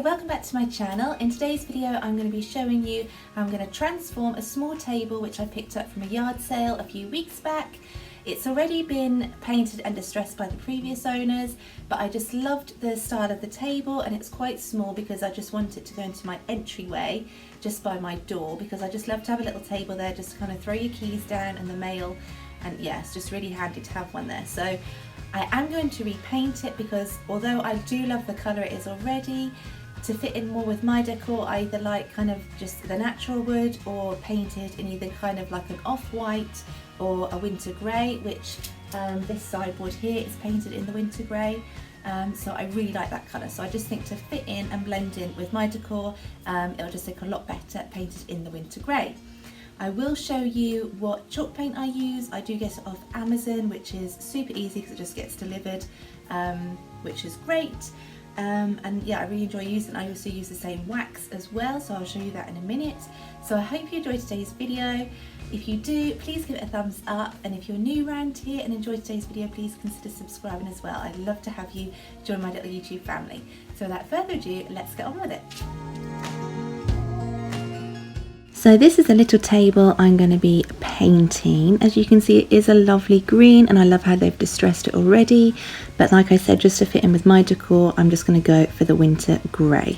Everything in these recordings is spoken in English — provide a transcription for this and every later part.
welcome back to my channel. In today's video I'm going to be showing you how I'm going to transform a small table which I picked up from a yard sale a few weeks back. It's already been painted and distressed by the previous owners, but I just loved the style of the table, and it's quite small because I just want it to go into my entryway just by my door, because I just love to have a little table there just to kind of throw your keys down and the mail, and yeah, it's just really handy to have one there. So I am going to repaint it because although I do love the colour it is already, to fit in more with my decor I either like kind of just the natural wood or painted in either kind of like an off-white or a winter grey, which this sideboard here is painted in the winter grey. So I really like that colour, so I just think to fit in and blend in with my decor, it'll just look a lot better painted in the winter grey. I will show you what chalk paint I use. I do get it off Amazon, which is super easy because it just gets delivered, which is great. And yeah, I really enjoy using it. I also use the same wax as well, so I'll show you that in a minute. So I hope you enjoyed today's video. If you do, please give it a thumbs up, and if you're new around here and enjoyed today's video, please consider subscribing as well. I'd love to have you join my little YouTube family. So without further ado, let's get on with it. So this is a little table I'm going to be painting. As you can see, it is a lovely green, and I love how they've distressed it already. But like I said, just to fit in with my decor, I'm just going to go for the winter grey.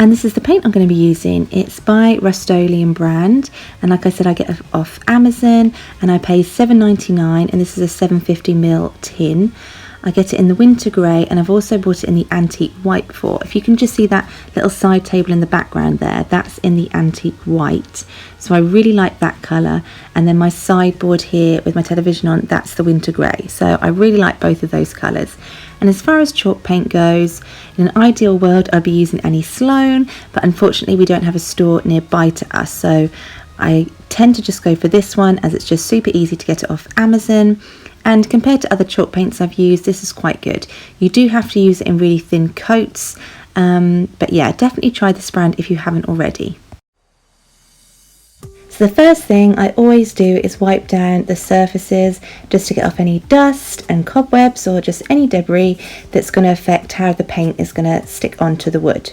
And this is the paint I'm going to be using. It's by Rust-Oleum brand, and like I said, I get it off Amazon, and I pay $7.99, and this is a 750ml tin. I get it in the winter grey, and I've also bought it in the antique white before. If you can just see that little side table in the background there, that's in the antique white. So I really like that colour. And then my sideboard here with my television on, that's the winter grey. So I really like both of those colours. And as far as chalk paint goes, in an ideal world I'd be using any Sloan, but unfortunately we don't have a store nearby to us. So I tend to just go for this one, as it's just super easy to get it off Amazon. And compared to other chalk paints I've used, this is quite good. You do have to use it in really thin coats, but yeah, definitely try this brand if you haven't already. So the first thing I always do is wipe down the surfaces just to get off any dust and cobwebs or just any debris that's going to affect how the paint is going to stick onto the wood.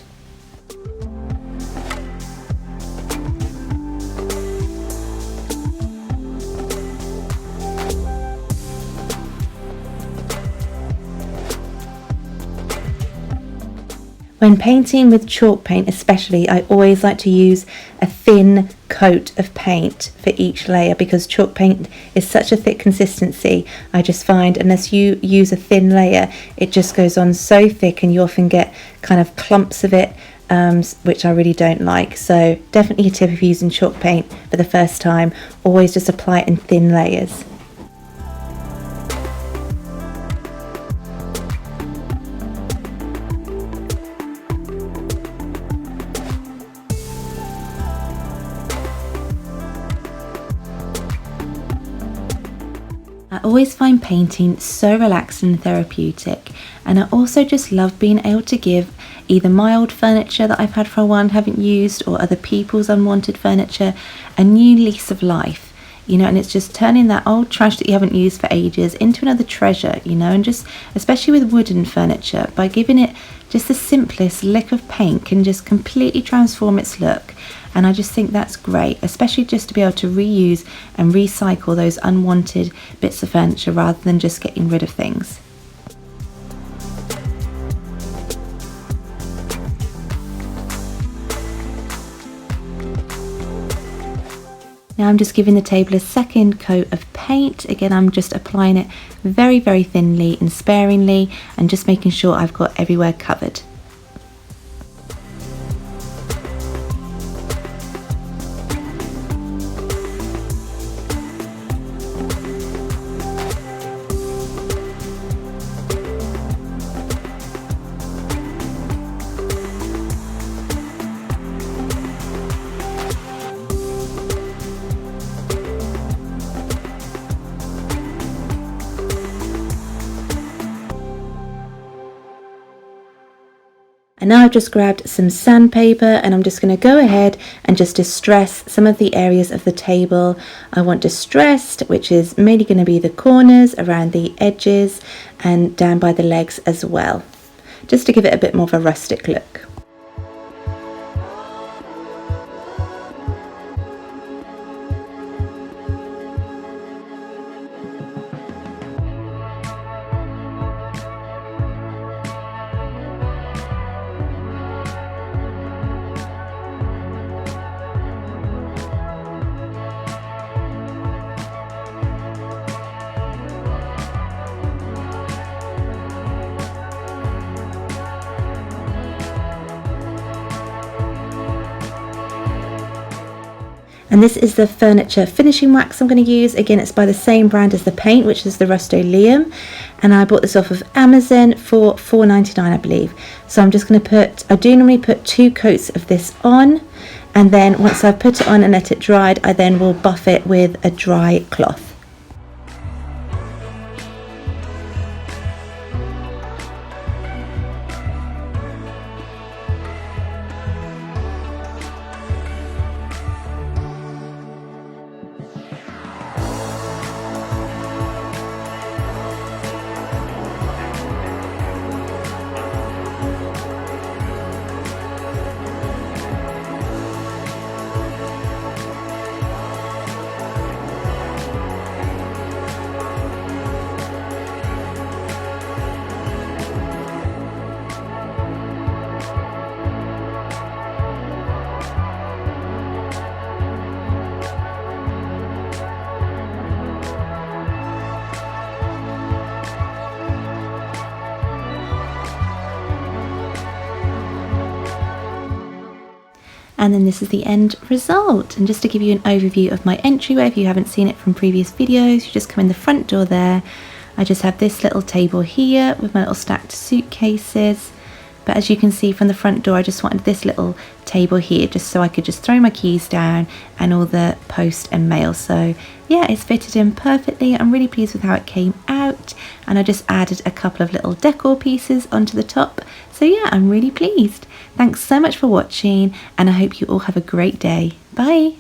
When painting with chalk paint especially, I always like to use a thin coat of paint for each layer, because chalk paint is such a thick consistency. I just find unless you use a thin layer, it just goes on so thick, and you often get kind of clumps of it, which I really don't like. So definitely a tip if you're using chalk paint for the first time, always just apply it in thin layers. I always find painting so relaxing and therapeutic, and I also just love being able to give either my old furniture that I've had for a while and haven't used, or other people's unwanted furniture, a new lease of life, you know. And it's just turning that old trash that you haven't used for ages into another treasure, you know. And just especially with wooden furniture, by giving it just the simplest lick of paint can just completely transform its look. And I just think that's great, especially just to be able to reuse and recycle those unwanted bits of furniture rather than just getting rid of things. Now I'm just giving the table a second coat of paint. Again, I'm just applying it very, very thinly and sparingly, and just making sure I've got everywhere covered. And now I've just grabbed some sandpaper and I'm just going to go ahead and just distress some of the areas of the table I want distressed, which is mainly going to be the corners, around the edges and down by the legs as well, just to give it a bit more of a rustic look. And this is the furniture finishing wax I'm going to use. Again, it's by the same brand as the paint, which is the Rust-Oleum, and I bought this off of Amazon for $4.99 I believe. So I'm just going to I do normally put 2 coats of this on, and then once I've put it on and let it dry, I then will buff it with a dry cloth. And then this is the end result. And just to give you an overview of my entryway, if you haven't seen it from previous videos, you just come in the front door there. I just have this little table here with my little stacked suitcases. But as you can see from the front door, I just wanted this little table here just so I could just throw my keys down and all the post and mail. So yeah, it's fitted in perfectly. I'm really pleased with how it came out. And I just added a couple of little decor pieces onto the top. So yeah, I'm really pleased. Thanks so much for watching, and I hope you all have a great day. Bye.